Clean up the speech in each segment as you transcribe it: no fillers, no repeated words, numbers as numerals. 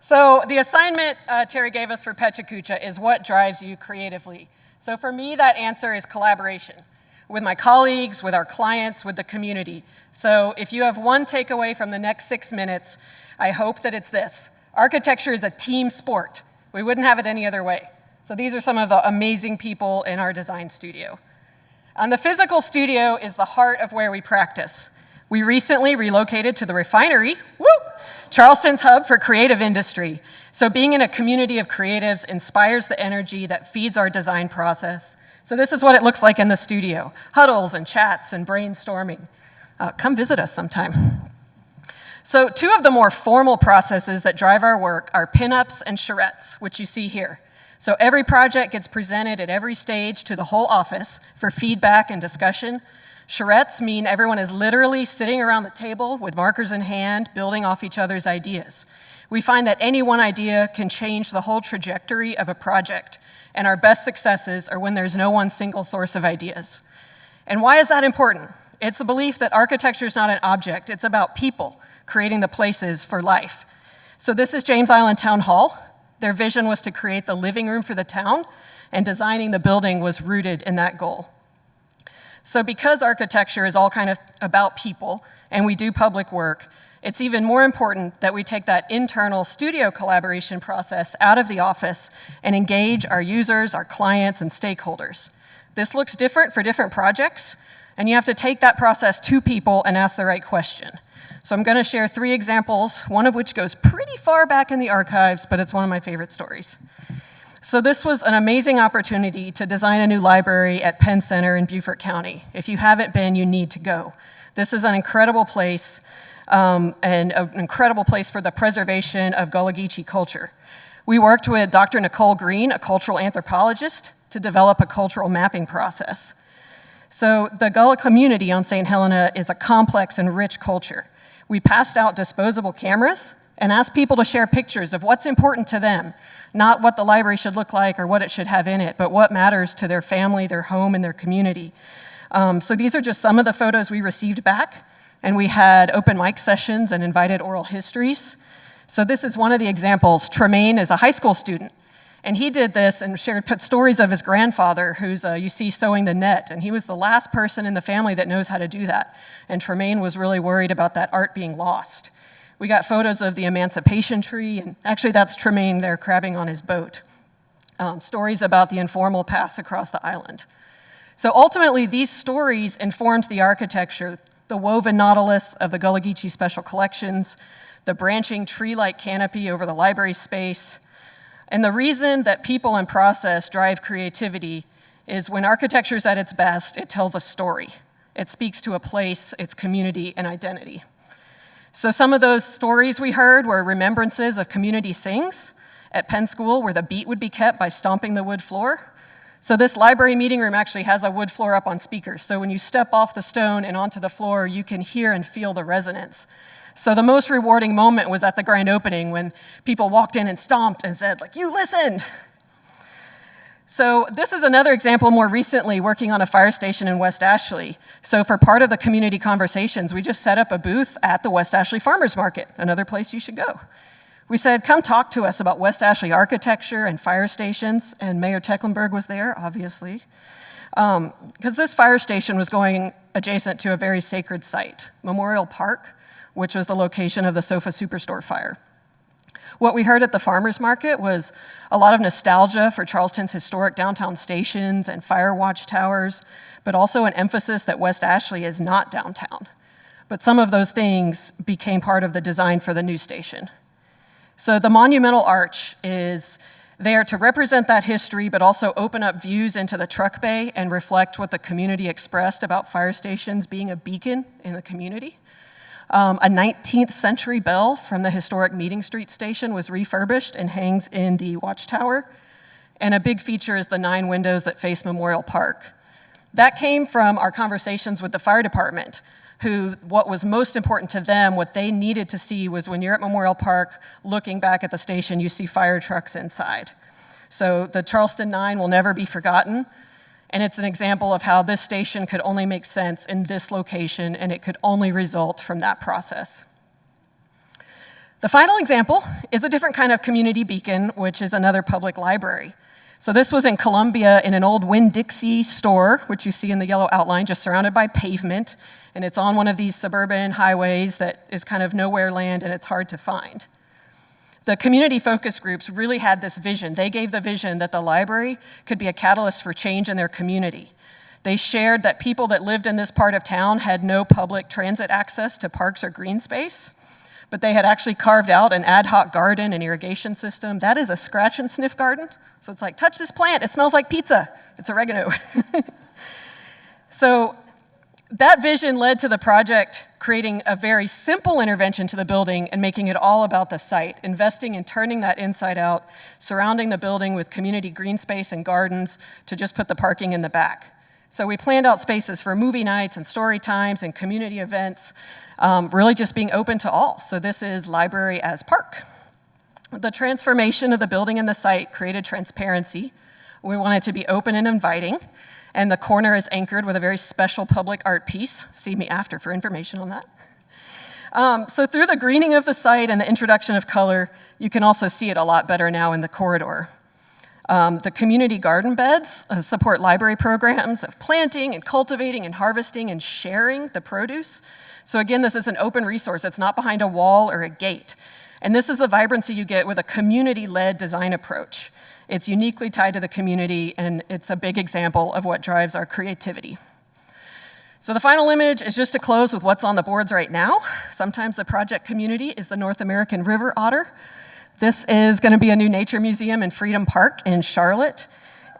So the assignment Terry gave us for PechaKucka is what drives you creatively. So for me, that answer is collaboration with my colleagues, with our clients, with the community. So if you have one takeaway from the next 6 minutes, I hope that it's this. Architecture is a team sport. We wouldn't have it any other way. So these are some of the amazing people in our design studio. And the physical studio is the heart of where we practice. We recently relocated to the refinery, Charleston's hub for creative industry. So being in a community of creatives inspires the energy that feeds our design process. So this is what it looks like in the studio. Huddles and chats and brainstorming. Come visit us sometime. So two of the more formal processes that drive our work are pinups and charrettes, which you see here. So every project gets presented at every stage to the whole office for feedback and discussion. Charrettes mean everyone is literally sitting around the table with markers in hand, building off each other's ideas. We find that any one idea can change the whole trajectory of a project, and our best successes are when there's no one single source of ideas. And why is that important? It's the belief that architecture is not an object, it's about people creating the places for life. So this is James Island Town Hall. Their vision was to create the living room for the town, and designing the building was rooted in that goal. So because architecture is all kind of about people, and we do public work, it's even more important that we take that internal studio collaboration process out of the office and engage our users, our clients, and stakeholders. This looks different for different projects, and you have to take that process to people and ask the right question. So I'm going to share 3 examples, one of which goes pretty far back in the archives, but it's one of my favorite stories. So this was an amazing opportunity to design a new library at Penn Center in Beaufort County. If you haven't been, you need to go. This is an incredible place, and an incredible place for the preservation of Gullah Geechee culture. We worked with Dr. Nicole Green, a cultural anthropologist, to develop a cultural mapping process. So the Gullah community on St. Helena is a complex and rich culture. We passed out disposable cameras and asked people to share pictures of what's important to them, not what the library should look like or what it should have in it, but what matters to their family, their home, and their community. So these are just some of the photos we received back, and we had open mic sessions and invited oral histories. So this is one of the examples. Tremaine is a high school student, and he did this and put stories of his grandfather, who's, you see, sewing the net, and he was the last person in the family that knows how to do that. And Tremaine was really worried about that art being lost. We got photos of the Emancipation Tree, and actually that's Tremaine there crabbing on his boat. Stories about the informal paths across the island. So ultimately, these stories informed the architecture, the woven nautilus of the Gullah Geechee Special Collections, the branching tree-like canopy over the library space. And the reason that people and process drive creativity is when architecture is at its best, it tells a story. It speaks to a place, its community, and identity. So some of those stories we heard were remembrances of community sings at Penn School, where the beat would be kept by stomping the wood floor. So this library meeting room actually has a wood floor up on speakers. So when you step off the stone and onto the floor, you can hear and feel the resonance. So the most rewarding moment was at the grand opening when people walked in and stomped and said, like, "You listened." So this is another example more recently working on a fire station in West Ashley. So for part of the community conversations, we just set up a booth at the West Ashley Farmers Market, another place you should go. We said, come talk to us about West Ashley architecture and fire stations, and Mayor Tecklenburg was there, obviously, because this fire station was going adjacent to a very sacred site, Memorial Park, which was the location of the Sofa Superstore fire. What we heard at the farmers market was a lot of nostalgia for Charleston's historic downtown stations and fire watch towers, but also an emphasis that West Ashley is not downtown. But some of those things became part of the design for the new station. So the monumental arch is there to represent that history, but also open up views into the truck bay and reflect what the community expressed about fire stations being a beacon in the community. A 19th century bell from the historic Meeting Street station was refurbished and hangs in the watchtower. And a big feature is the 9 windows that face Memorial Park. That came from our conversations with the fire department, who, what was most important to them, what they needed to see was when you're at Memorial Park, looking back at the station, you see fire trucks inside. So the Charleston 9 will never be forgotten. And it's an example of how this station could only make sense in this location, and it could only result from that process. The final example is a different kind of community beacon, which is another public library. So this was in Columbia in an old Winn-Dixie store, which you see in the yellow outline, just surrounded by pavement, and it's on one of these suburban highways that is kind of nowhere land and it's hard to find. The community focus groups really had this vision. They gave the vision that the library could be a catalyst for change in their community. They shared that people that lived in this part of town had no public transit access to parks or green space, but they had actually carved out an ad hoc garden and irrigation system. That is a scratch and sniff garden. So it's like, touch this plant, it smells like pizza. It's oregano. So that vision led to the project creating a very simple intervention to the building and making it all about the site, investing in turning that inside out, surrounding the building with community green space and gardens to just put the parking in the back. So we planned out spaces for movie nights and story times and community events, really just being open to all. So this is library as park. The transformation of the building and the site created transparency. We want it to be open and inviting, and the corner is anchored with a very special public art piece. See me after for information on that. So through the greening of the site and the introduction of color, you can also see it a lot better now in the corridor. The community garden beds support library programs of planting and cultivating and harvesting and sharing the produce. So again, this is an open resource. It's not behind a wall or a gate. And this is the vibrancy you get with a community-led design approach. It's uniquely tied to the community, and it's a big example of what drives our creativity. So the final image is just to close with what's on the boards right now. Sometimes the project community is the North American river otter. This is going to be a new nature museum in Freedom Park in Charlotte.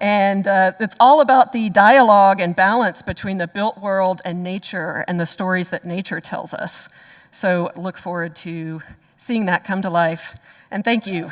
And it's all about the dialogue and balance between the built world and nature and the stories that nature tells us. So look forward to seeing that come to life. And thank you.